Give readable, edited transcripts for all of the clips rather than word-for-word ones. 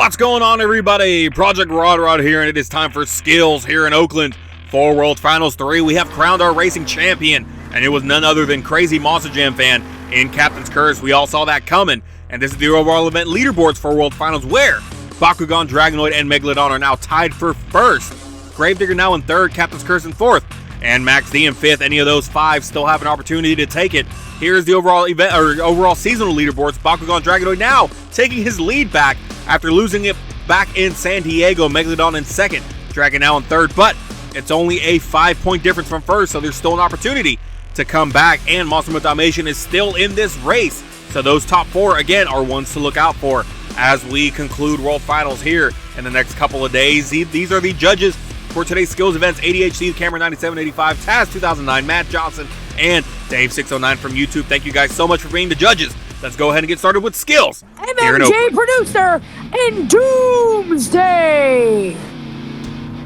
What's going on, everybody? Project Rod here, and it is time for skills here in Oakland for World Finals 3. We have crowned our racing champion, and it was none other than Crazy Monster Jam fan in Captain's Curse. We all saw that coming, and this is the overall event leaderboards for World Finals, where Bakugan, Dragonoid, and Megalodon are now tied for first. Gravedigger now in third, Captain's Curse in fourth, and Max D in fifth. Any of those five still have an opportunity to take it. Here's the overall event or overall seasonal leaderboards. Bakugan, Dragonoid now taking his lead back after losing it back in San Diego. Megalodon in second, Dragon now in third, but it's only a 5-point difference from first, so there's still an opportunity to come back, and Monster Mutt Dalmatian is still in this race. So those top four, again, are ones to look out for as we conclude World Finals here in the next couple of days. These are the judges for today's skills events: ADHD, Camera 9785, Taz 2009, Matt Johnson, and Dave 609 from YouTube. Thank you guys so much for being the judges. Let's go ahead and get started with skills. MMJ Producer and Doomsday.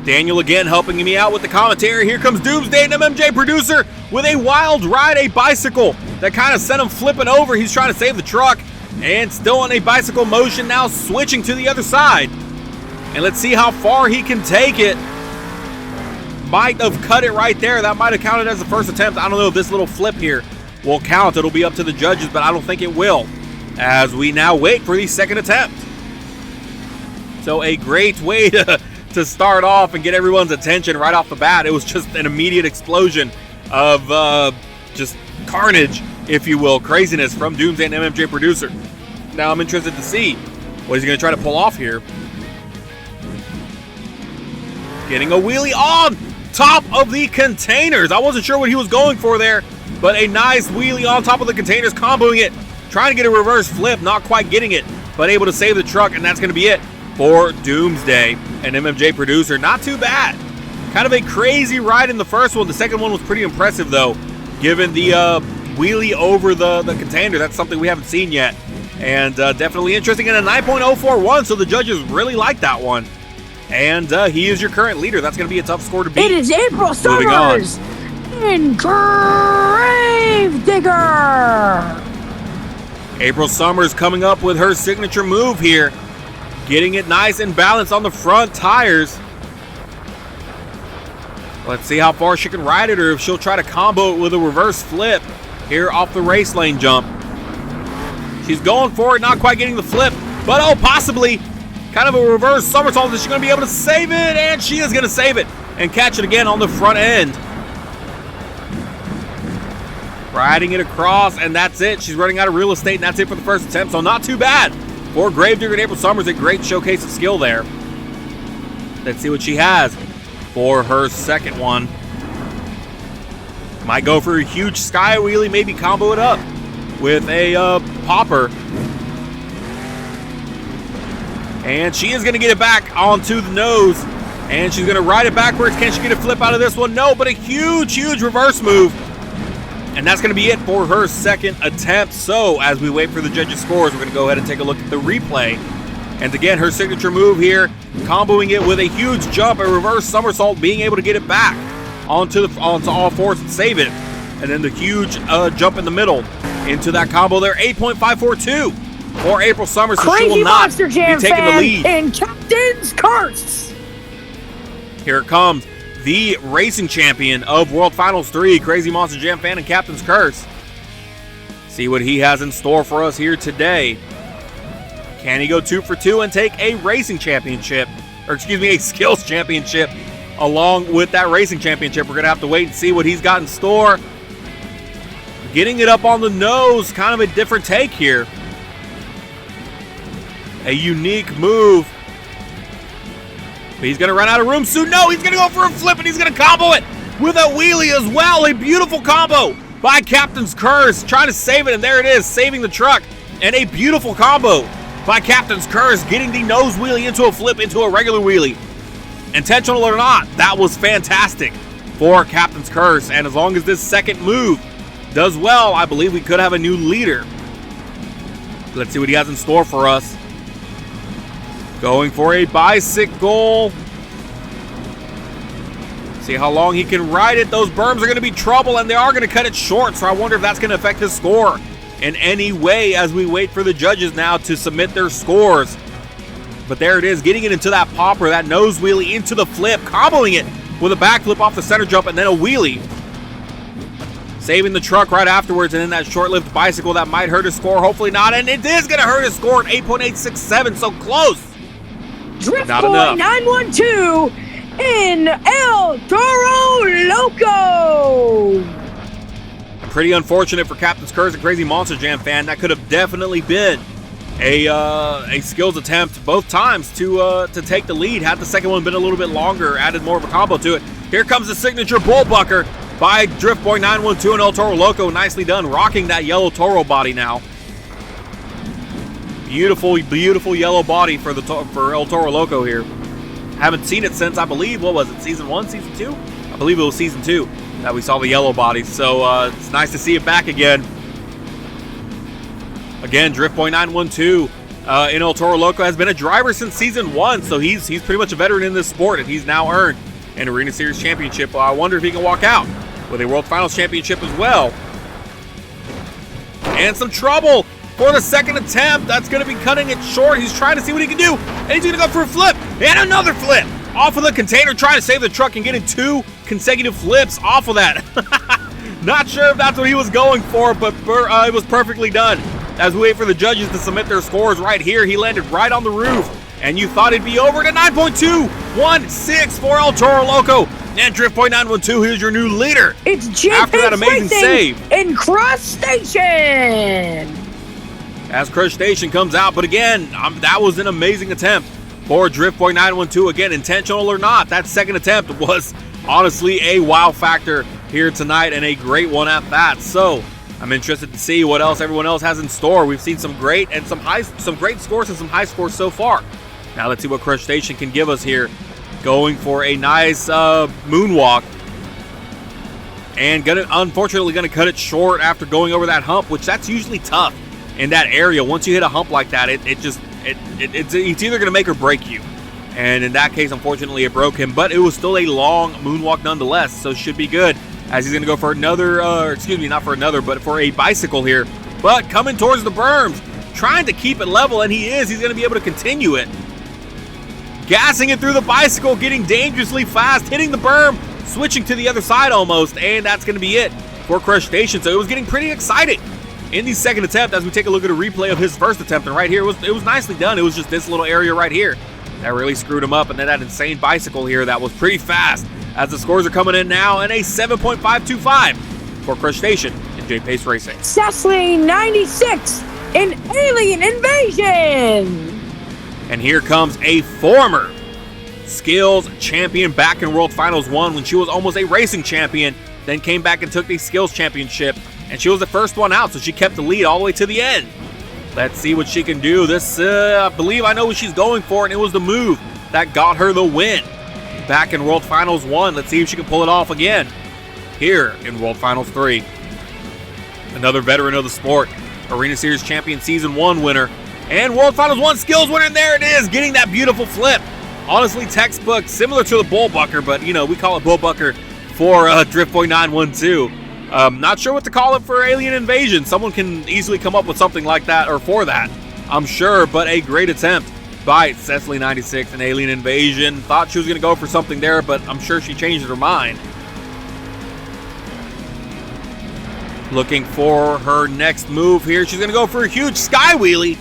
Daniel again helping me out with the commentary. Here comes Doomsday and MMJ Producer with a wild ride, a bicycle that kind of sent him flipping over. He's trying to save the truck and still on a bicycle motion, now switching to the other side. And let's see how far he can take it. Might have cut it right there. That might have counted as the first attempt. I don't know if this little flip here will count. It'll be up to the judges, but I don't think it will, as we now wait for the second attempt. So a great way to start off and get everyone's attention right off the bat. It was just an immediate explosion of just carnage, if you will, craziness from Doomsday and MMJ Producer. Now I'm interested to see what he's going to try to pull off here. Getting a wheelie on top of the containers. I wasn't sure what he was going for there, but a nice wheelie on top of the containers, comboing it, trying to get a reverse flip, not quite getting it, but able to save the truck, and that's going to be it for Doomsday and MMJ Producer. Not too bad. Kind of a crazy ride in the first one. The second one was pretty impressive, though, given the wheelie over the container. That's something we haven't seen yet, and definitely interesting, and a 9.041, so the judges really like that one. And he is your current leader. That's going to be a tough score to beat. It is April Summers in Gravedigger. April Summers coming up with her signature move here, getting it nice and balanced on the front tires. Let's see how far she can ride it, or if she'll try to combo it with a reverse flip here off the race lane jump. She's going for it, not quite getting the flip, but oh, possibly. Kind of a reverse somersault. Is she going to be able to save it? And she is going to save it and catch it again on the front end. Riding it across, and that's it. She's running out of real estate, and that's it for the first attempt. So not too bad for Gravedigger and April Summers. A great showcase of skill there. Let's see what she has for her second one. Might go for a huge sky wheelie, maybe combo it up with a popper. And she is going to get it back onto the nose, and she's going to ride it backwards. Can she get a flip out of this one? No, but a huge, huge reverse move. And that's going to be it for her second attempt. So as we wait for the judges' scores, we're going to go ahead and take a look at the replay. And again, her signature move here, comboing it with a huge jump, a reverse somersault, being able to get it back onto all fours and save it. And then the huge jump in the middle into that combo there. 8.542. For April Summers, so she will not be taking the lead. In Captain's Curse. Here it comes, the racing champion of World Finals 3, Crazy Monster Jam fan in Captain's Curse. See what he has in store for us here today. Can he go 2 for 2 and take a racing championship, or excuse me, a skills championship along with that racing championship? We're going to have to wait and see what he's got in store. Getting it up on the nose, kind of a different take here. A unique move. But he's going to run out of room soon. No, he's going to go for a flip, and he's going to combo it with a wheelie as well. A beautiful combo by Captain's Curse, trying to save it, and there it is, saving the truck. And a beautiful combo by Captain's Curse, getting the nose wheelie into a flip, into a regular wheelie. Intentional or not, that was fantastic for Captain's Curse. And as long as this second move does well, I believe we could have a new leader. Let's see what he has in store for us. Going for a bicycle. See how long he can ride it. Those berms are going to be trouble, and they are going to cut it short, so I wonder if that's going to affect his score in any way as we wait for the judges now to submit their scores. But there it is, getting it into that popper, that nose wheelie into the flip, comboing it with a backflip off the center jump and then a wheelie. Saving the truck right afterwards, and then that short-lived bicycle that might hurt his score. Hopefully not, and it is going to hurt his score at 8.867, so close. Drift Not Boy enough. 912 in El Toro Loco. Pretty unfortunate for Captain's Curse and Crazy Monster Jam fan. That could have definitely been a skills attempt both times to take the lead. Had the second one been a little bit longer, added more of a combo to it. Here comes the signature bullbucker by Drift Boy 912 and El Toro Loco. Nicely done, rocking that yellow Toro body now. Beautiful, beautiful yellow body for El Toro Loco here. Haven't seen it since, I believe, what was it, season 1, season 2? I believe it was season 2 that we saw the yellow body. So it's nice to see it back again. Again, Drift Boy 912 in El Toro Loco has been a driver since season 1, so he's pretty much a veteran in this sport, and he's now earned an Arena Series Championship. I wonder if he can walk out with a World Finals Championship as well. And some trouble for the second attempt. That's going to be cutting it short. He's trying to see what he can do, and he's going to go for a flip, and another flip off of the container, trying to save the truck and getting 2 consecutive flips off of that. Not sure if that's what he was going for, but it was perfectly done. As we wait for the judges to submit their scores right here, he landed right on the roof, and you thought it'd be over to 9.216 for El Toro Loco. And Drift Boy 912, here's your new leader. It's J after that amazing save in Crush Station. as Crush Station comes out. But again, that was an amazing attempt for Drift Boy 912. Again, intentional or not, that second attempt was honestly a wow factor here tonight, and a great one at that. So I'm interested to see what else everyone else has in store. We've seen some great and some great scores and some high scores so far. Now let's see what Crush Station can give us here. Going for a nice moonwalk, and unfortunately gonna cut it short after going over that hump, which that's usually tough in that area. Once you hit a hump like that, it's either gonna make or break you. And in that case, unfortunately, it broke him, but it was still a long moonwalk nonetheless, so should be good. As he's gonna go for another, excuse me, not for another, but for a bicycle here. But coming towards the berms, trying to keep it level, and he's gonna be able to continue it. Gassing it through the bicycle, getting dangerously fast, hitting the berm, switching to the other side almost, and that's going to be it for Crush Station. So it was getting pretty exciting in the second attempt as we take a look at a replay of his first attempt, and right here, it was nicely done. It was just this little area right here that really screwed him up, and then that insane bicycle here that was pretty fast as the scores are coming in now, and a 7.525 for Crush Station in J-Pace Racing. Sassly 96 in Alien Invasion. And here comes a former Skills champion back in World Finals 1 when she was almost a racing champion, then came back and took the Skills Championship, and she was the first one out, so she kept the lead all the way to the end. Let's see what she can do. This, I believe I know what she's going for, and it was the move that got her the win back in World Finals 1. Let's see if she can pull it off again here in World Finals 3. Another veteran of the sport, Arena Series Champion Season 1 winner, and World Finals 1 Skills winner, and there it is, getting that beautiful flip. Honestly, textbook, similar to the bullbucker, but, you know, we call it bullbucker for Drift Boy 912. Not sure what to call it for Alien Invasion. Someone can easily come up with something like that, or for that, I'm sure, but a great attempt by Cecily 96 in Alien Invasion. Thought she was going to go for something there, but I'm sure she changed her mind. Looking for her next move here. She's going to go for a huge sky wheelie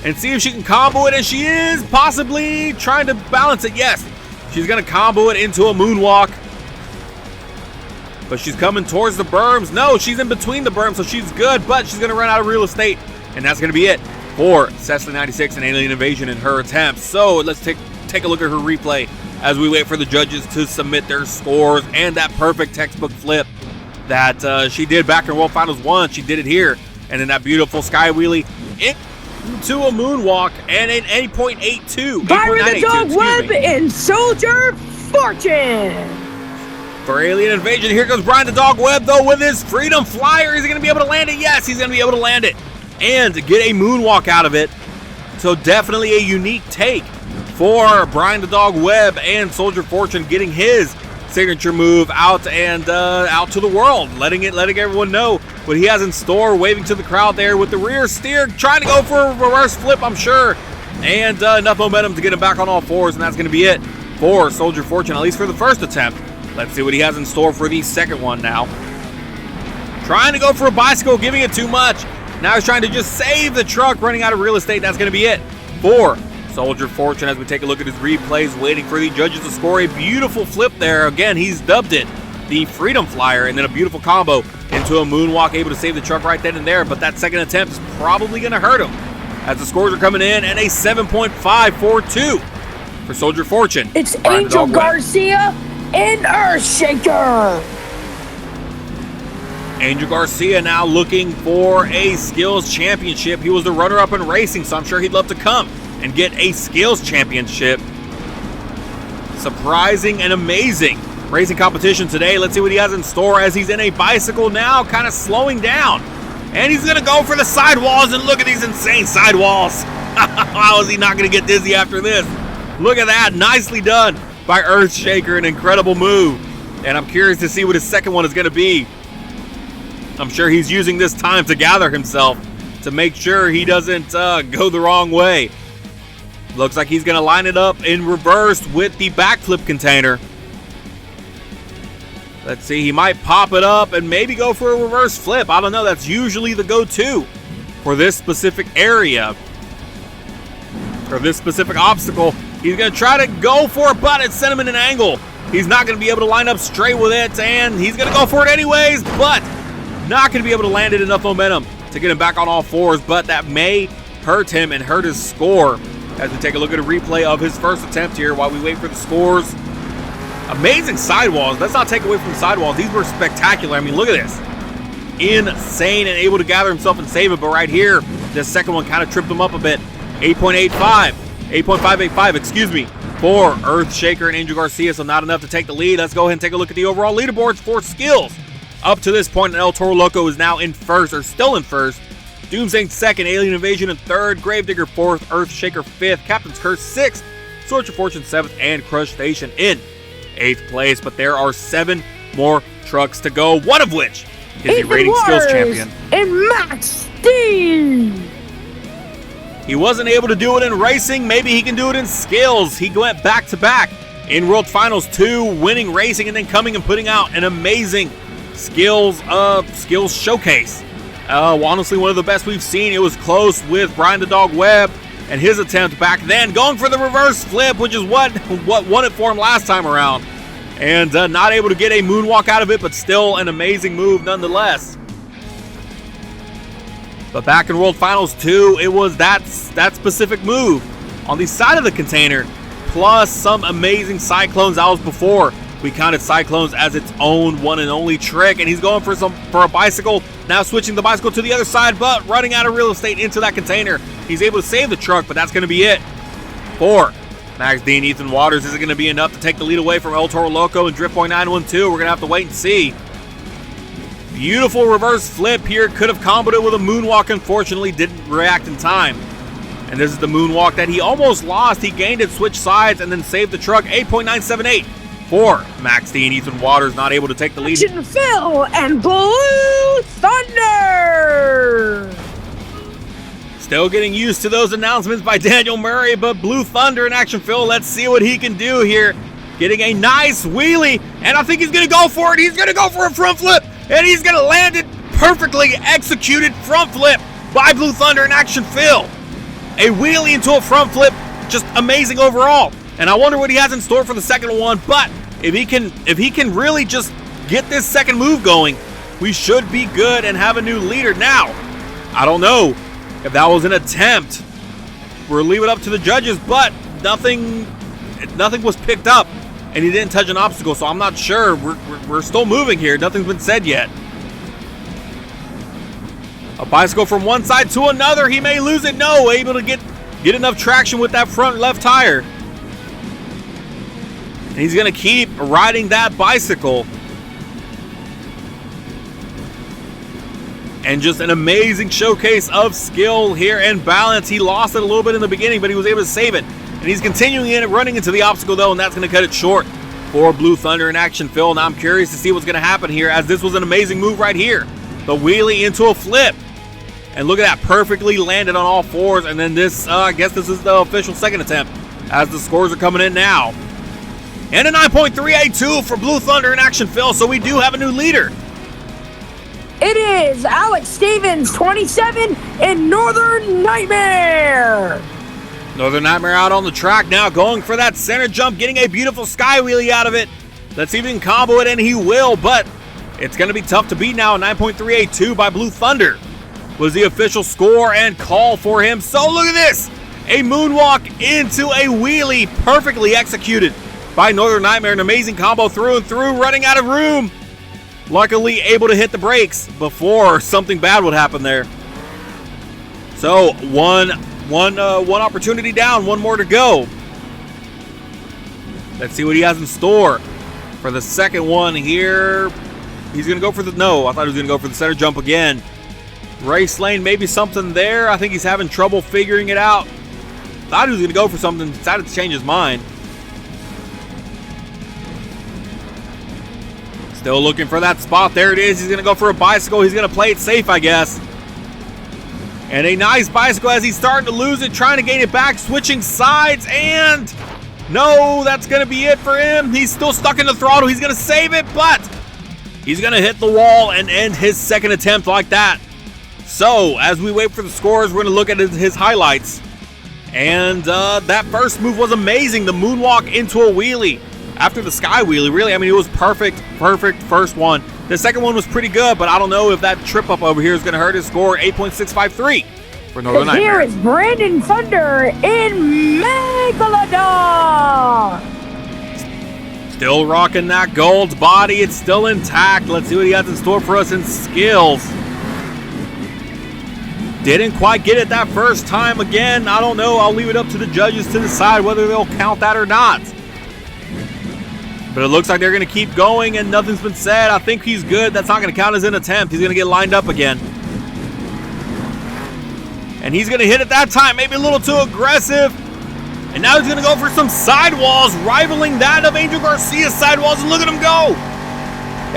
and see if she can combo it, and she is possibly trying to balance it. Yes, she's going to combo it into a moonwalk, but she's coming towards the berms. No, she's in between the berms, so she's good, but she's going to run out of real estate, and that's going to be it for Cecily 96 and Alien Invasion in her attempts. So let's take a look at her replay as we wait for the judges to submit their scores, and that perfect textbook flip that she did back in World Finals 1. She did it here, and then that beautiful sky wheelie into a moonwalk, and an 8.82. Byron the Dog Webb and Soldier Fortune. For Alien Invasion, here goes Brian the Dog Webb, though, with his Freedom Flyer. Is he going to be able to land it? Yes, he's going to be able to land it and get a moonwalk out of it. So definitely a unique take for Brian the Dog Webb and Soldier Fortune, getting his signature move out and out to the world, letting everyone know what he has in store, waving to the crowd there with the rear steer, trying to go for a reverse flip, I'm sure, and enough momentum to get him back on all fours, and that's going to be it for Soldier Fortune, at least for the first attempt. Let's see what he has in store for the second one now. Trying to go for a bicycle, giving it too much. Now he's trying to just save the truck, running out of real estate. That's going to be it for Soldier Fortune as we take a look at his replays, waiting for the judges to score a beautiful flip there. Again, he's dubbed it the Freedom Flyer, and then a beautiful combo into a moonwalk, able to save the truck right then and there, but that second attempt is probably going to hurt him as the scores are coming in, and a 7.542 for Soldier Fortune. It's Angel Garcia and Earthshaker. Angel Garcia now looking for a skills championship. He was the runner-up in racing, so I'm sure he'd love to come and get a skills championship. Surprising and amazing racing competition today. Let's see what he has in store as he's in a bicycle now, kind of slowing down. And he's going to go for the sidewalls, and look at these insane sidewalls. How is he not going to get dizzy after this? Look at that. Nicely done by Earthshaker. An incredible move. And I'm curious to see what his second one is going to be. I'm sure he's using this time to gather himself to make sure he doesn't go the wrong way. Looks like he's going to line it up in reverse with the backflip container. Let's see, he might pop it up and maybe go for a reverse flip. I don't know, that's usually the go-to for this specific area, or this specific obstacle. He's going to try to go for it, but it's sent him in an angle. He's not going to be able to line up straight with it, and he's going to go for it anyways, but not going to be able to land it enough momentum to get him back on all fours, but that may hurt him and hurt his score as we take a look at a replay of his first attempt here while we wait for the scores. Amazing sidewalls. Let's not take away from the sidewalls. These were spectacular. I mean, look at this. Insane, and able to gather himself and save it. But right here, this second one kind of tripped him up a bit. 8.585, excuse me, for Earthshaker and Angel Garcia. So not enough to take the lead. Let's go ahead and take a look at the overall leaderboards for skills. Up to this point, El Toro Loco is now in first, or still in first. Doomsday second, Alien Invasion in third, Gravedigger fourth, Earthshaker fifth, Captain's Curse sixth, Soldier Fortune seventh, and Crush Station in 8th place, but there are 7 more trucks to go, one of which is the rating skills champion. And Max D. He wasn't able to do it in racing. Maybe he can do it in skills. He went back-to-back in World Finals 2, winning racing and then coming and putting out an amazing skills showcase. Honestly, one of the best we've seen. It was close with Brian the Dog Webb and his attempt back then, going for the reverse flip, which is what won it for him last time around. And not able to get a moonwalk out of it, but still an amazing move nonetheless. But back in World Finals 2, it was that specific move on the side of the container, plus some amazing cyclones. That was before we counted cyclones as its own one and only trick. And he's going for a bicycle, now switching the bicycle to the other side, but running out of real estate into that container. He's able to save the truck, but that's going to be it for Max D and Ethan Waters. Is it going to be enough to take the lead away from El Toro Loco and Drift Boy 912? We're going to have to wait and see. Beautiful reverse flip here. Could have comboed it with a moonwalk. Unfortunately, didn't react in time. And this is the moonwalk that he almost lost. He gained it, switched sides, and then saved the truck. 8.978 for Max D and Ethan Waters. Not able to take the lead. Action Phil and Blue Thunder. Still getting used to those announcements by Daniel Murray, but Blue Thunder and Action Phil, let's see what he can do here. Getting a nice wheelie, and I think he's going to go for it. He's going to go for a front flip, and he's going to land it perfectly executed front flip by Blue Thunder and Action Phil. A wheelie into a front flip, just amazing overall. And I wonder what he has in store for the second one, but if he can really just get this second move going, we should be good and have a new leader. Now, I don't know if that was an attempt. We'll leave it up to the judges, but nothing was picked up, and he didn't touch an obstacle, so I'm not sure. We're still moving here. Nothing's been said yet. A bicycle from one side to another. He may lose it. No, able to get enough traction with that front left tire. And he's going to keep riding that bicycle. And just an amazing showcase of skill here and balance. He lost it a little bit in the beginning, but he was able to save it. And he's continuing in it, running into the obstacle, though, and that's going to cut it short for Blue Thunder and Action Phil. Now I'm curious to see what's going to happen here, as this was an amazing move right here. The wheelie into a flip. And look at that, perfectly landed on all fours. And then this, I guess this is the official second attempt as the scores are coming in now. And a 9.382 for Blue Thunder in action, Phil. So we do have a new leader. It is Alex Stevens, 27, in Northern Nightmare. Northern Nightmare out on the track now, going for that center jump, getting a beautiful sky wheelie out of it. Let's see if he can combo it, and he will, but it's going to be tough to beat now. 9.382 by Blue Thunder was the official score and call for him. So look at this, a moonwalk into a wheelie, perfectly executed by Northern Nightmare. An amazing combo through and through, running out of room. Luckily able to hit the brakes before something bad would happen there. So one opportunity down, one more to go. Let's see what he has in store for the second one here. He's going to go for the, no, I thought he was going to go for the center jump again. Race lane, maybe something there. I think he's having trouble figuring it out. Thought he was going to go for something, decided to change his mind. Still looking for that spot. There it is. He's going to go for a bicycle. He's going to play it safe, I guess. And a nice bicycle as he's starting to lose it, trying to gain it back, switching sides, and no, that's going to be it for him. He's still stuck in the throttle. He's going to save it, but he's going to hit the wall and end his second attempt like that. So, as we wait for the scores, we're going to look at his highlights. And that first move was amazing. The moonwalk into a wheelie after the sky wheelie, really. I mean, it was perfect first one. The second one was pretty good, but I don't know if that trip up over here is going to hurt his score. 8.653 for Northern Nightmare. Here is Brandon Thunder in Megalodon. Still rocking that gold body. It's still intact. Let's see what he has in store for us in skills. Didn't quite get it that first time again. I don't know. I'll leave it up to the judges to decide whether they'll count that or not. But it looks like they're going to keep going and nothing's been said. I think he's good. That's not going to count as an attempt. He's going to get lined up again. And he's going to hit it that time. Maybe a little too aggressive. And now he's going to go for some sidewalls, rivaling that of Angel Garcia's sidewalls. And look at him go.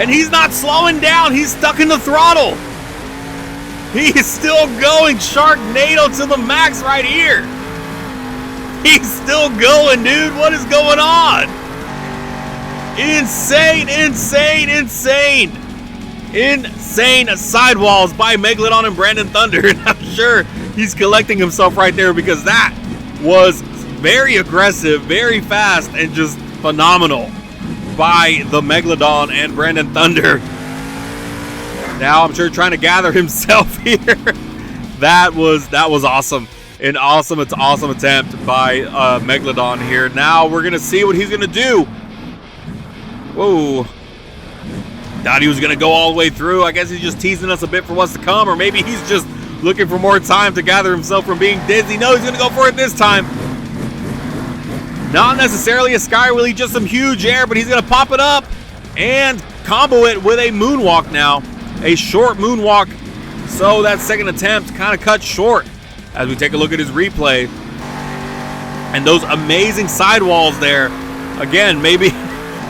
And he's not slowing down. He's stuck in the throttle. He's still going Sharknado to the max right here. He's still going, dude. What is going on? Insane, insane, insane. Insane sidewalls by Megalodon and Brandon Thunder. And I'm sure he's collecting himself right there because that was very aggressive, very fast, and just phenomenal by the Megalodon and Brandon Thunder. Now I'm sure trying to gather himself here. That was awesome. An awesome attempt by Megalodon here. Now we're going to see what he's going to do. Whoa. Thought he was going to go all the way through. I guess he's just teasing us a bit for what's to come, or maybe he's just looking for more time to gather himself from being dizzy. No, he's going to go for it this time. Not necessarily a sky wheelie, just some huge air, but he's going to pop it up and combo it with a moonwalk now. A short moonwalk. So that second attempt kind of cut short as we take a look at his replay. And those amazing sidewalls there. Again, maybe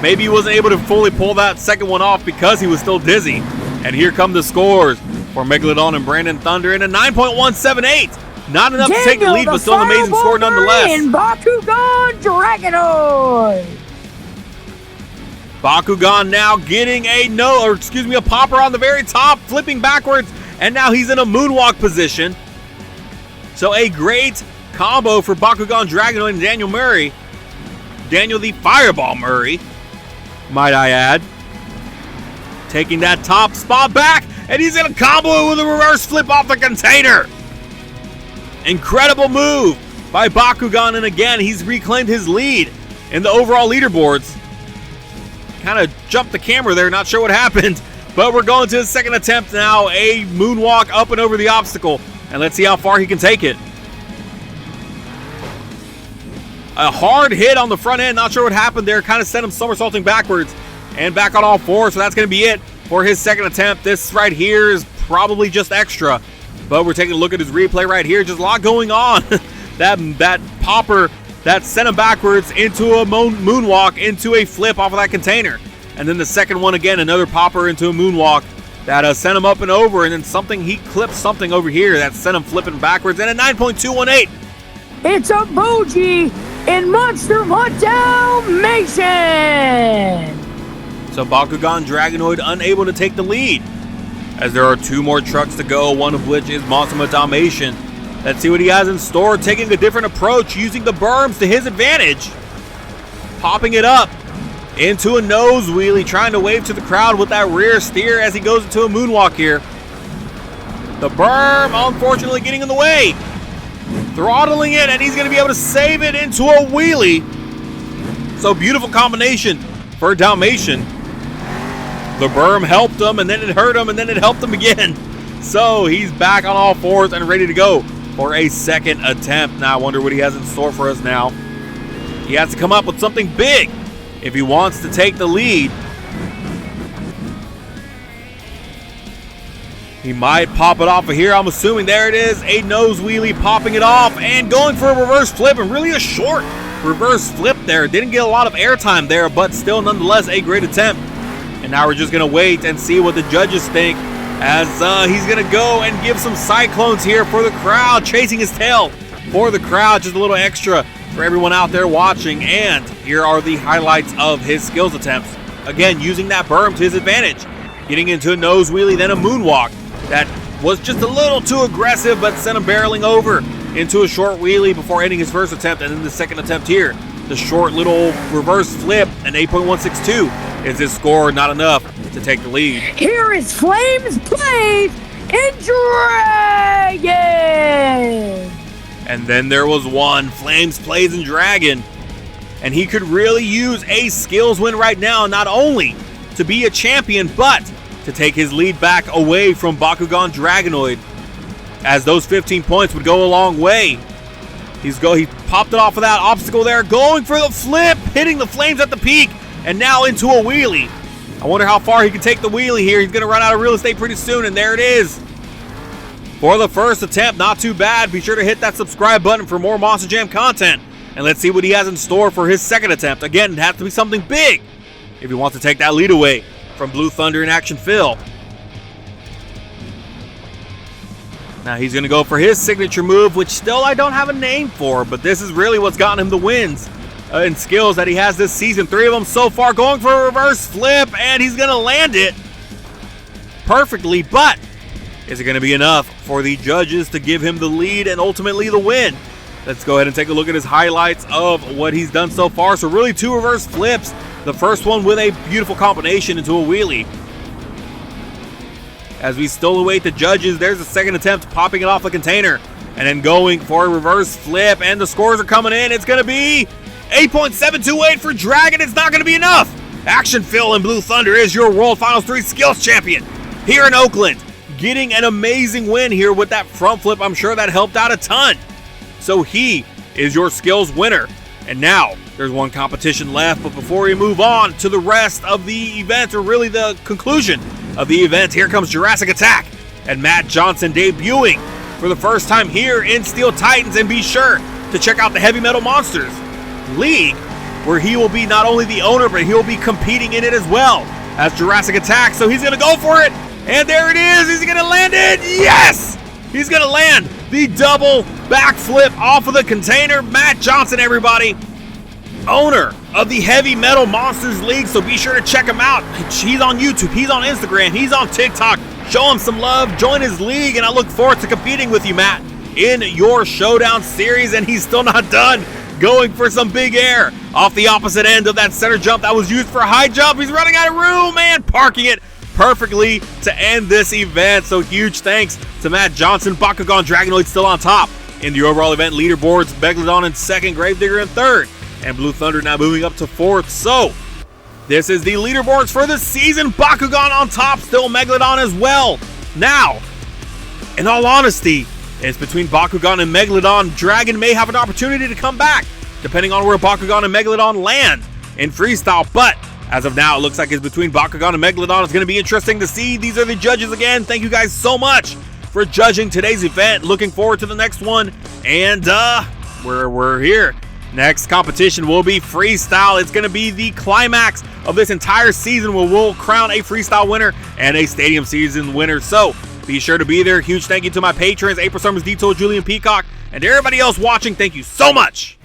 he wasn't able to fully pull that second one off because he was still dizzy. And here come the scores for Megalodon and Brandon Thunder in a 9.178. Not enough to take the lead, but still an amazing score nonetheless. And Bakugan Dragonoid. Bakugan now getting a popper on the very top, flipping backwards, and now he's in a moonwalk position. So a great combo for Bakugan Dragonoid and Daniel Murray. Daniel the Fireball Murray, might I add. Taking that top spot back, and he's going to combo it with a reverse flip off the container. Incredible move by Bakugan, and again, he's reclaimed his lead in the overall leaderboards. Kind of jumped the camera there, not sure what happened, but we're going to his second attempt now. A moonwalk up and over the obstacle, and let's see how far he can take it. A hard hit on the front end, not sure what happened there, kind of sent him somersaulting backwards and back on all fours, so that's going to be it for his second attempt. This right here is probably just extra, but we're taking a look at his replay right here. Just a lot going on. that popper that sent him backwards into a moonwalk, into a flip off of that container. And then the second one again, another popper into a moonwalk. that sent him up and over, and then he clipped something over here that sent him flipping backwards, and a 9.218. It's a bougie in Monster Hunt Dalmatian. So Bakugan Dragonoid unable to take the lead, as there are 2 more trucks to go, one of which is Monster Hunt Dalmatian. Let's see what he has in store, taking a different approach, using the berms to his advantage. Popping it up into a nose wheelie, trying to wave to the crowd with that rear steer as he goes into a moonwalk here. The berm, unfortunately, getting in the way. Throttling it, and he's going to be able to save it into a wheelie. So beautiful combination for Dalmatian. The berm helped him, and then it hurt him, and then it helped him again. So he's back on all fours and ready to go for a second attempt. Now I wonder what he has in store for us now. He has to come up with something big if he wants to take the lead. He might pop it off of here. I'm assuming there it is. A nose wheelie, popping it off and going for a reverse flip, and really a short reverse flip there. Didn't get a lot of airtime there, but still nonetheless a great attempt. And now we're just going to wait and see what the judges think, as he's going to go and give some cyclones here for the crowd, chasing his tail for the crowd. Just a little extra for everyone out there watching. And here are the highlights of his skills attempts. Again, using that berm to his advantage. Getting into a nose wheelie, then a moonwalk. That was just a little too aggressive, but sent him barreling over into a short wheelie before ending his first attempt. And then the second attempt here, the short little reverse flip, an 8.162 is his score. Not enough to take the lead. Here is Flames Plays in Dragon. And then there was one, Flames Plays in Dragon. And he could really use a skills win right now, not only to be a champion, but to take his lead back away from Bakugan Dragonoid, as those 15 points would go a long way. He popped it off of that obstacle there, going for the flip, hitting the flames at the peak, and now into a wheelie. I wonder how far he can take the wheelie here. He's going to run out of real estate pretty soon, and there it is. For the first attempt, not too bad. Be sure to hit that subscribe button for more Monster Jam content, and let's see what he has in store for his second attempt. Again, it has to be something big if he wants to take that lead away from Blue Thunder and Action Phil. Now he's going to go for his signature move, which still I don't have a name for, but this is really what's gotten him the wins and skills that he has this season. 3 of them so far, going for a reverse flip, and he's going to land it perfectly, but is it going to be enough for the judges to give him the lead and ultimately the win? Let's go ahead and take a look at his highlights of what he's done so far. So really 2 reverse flips. The first one with a beautiful combination into a wheelie. As we still await the judges, there's a second attempt, popping it off the container and then going for a reverse flip, and the scores are coming in. It's going to be 8.728 for Dragon. It's not going to be enough. Action Phil and Blue Thunder is your World Finals 3 Skills Champion here in Oakland, getting an amazing win here with that front flip. I'm sure that helped out a ton. So he is your skills winner. And now there's one competition left, but before we move on to the rest of the event, or really the conclusion of the event, here comes Jurassic Attack and Matt Johnson debuting for the first time here in Steel Titans. And be sure to check out the Heavy Metal Monsters League, where he will be not only the owner, but he'll be competing in it as well as Jurassic Attack. So he's going to go for it, and there it is. He's going to land it. Yes! He's going to land the double backflip off of the container. Matt Johnson, everybody, owner of the Heavy Metal Monsters League, so be sure to check him out. He's on YouTube, he's on Instagram, he's on TikTok. Show him some love, join his league, and I look forward to competing with you, Matt, in your Showdown series. And he's still not done, going for some big air off the opposite end of that center jump that was used for a high jump. He's running out of room and parking it perfectly to end this event. So huge thanks to Matt Johnson. Bakugan Dragonoid still on top in the overall event leaderboards. Megalodon in second, Gravedigger in third, and Blue Thunder now moving up to fourth. So this is the leaderboards for the season. Bakugan on top, still Megalodon as well. Now, in all honesty, it's between Bakugan and Megalodon. Dragon may have an opportunity to come back, depending on where Bakugan and Megalodon land in freestyle. But as of now, it looks like it's between Bakugan and Megalodon. It's going to be interesting to see. These are the judges again. Thank you guys so much for judging today's event. Looking forward to the next one. And we're here Next competition will be freestyle. It's going to be the climax of this entire season where we'll crown a freestyle winner and a stadium season winner. So be sure to be there. Huge thank you to my patrons, April Summers, Detour, Julian Peacock, and to everybody else watching. Thank you so much.